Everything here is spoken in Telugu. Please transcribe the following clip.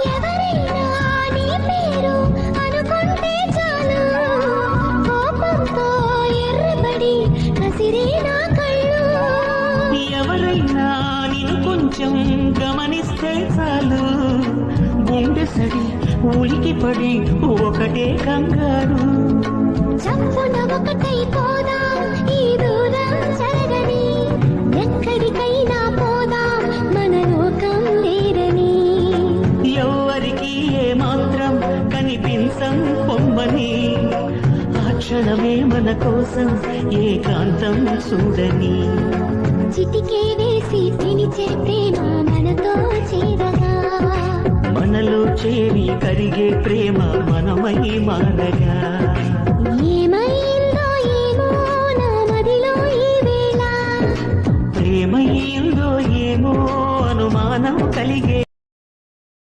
ఎవరైనా నీ పేరు అనుకుంటే చాలు కోపంతో ఎర్రబడి కసిరే నా కళ్ళు ఎవరైనా నిన్ను కొంచెం గమనిస్తే చాలు గుండె సడి ఉలికి పడి ఒకటే కంగారు చప్పున ఒకటైపోదాం ఈ దూరం జరగని ఎక్కడికైనా పోదాం మన లోకం లేదని ఎవరికి ఏమాత్రం కనిపించం పొమ్మని ఆ క్షణమే మన కోసం ఏకాంతం చూడని చిటికే వేసి పిలిచే ప్రేమ మనతో చేరగా మనలో చేరి కరిగే ప్రేమ మనమై మారగా ఏమైందో ఏమో నా మదిలో ఈ వేళ ప్రేమయ్యిందో ఏమో అనుమానం కలిగే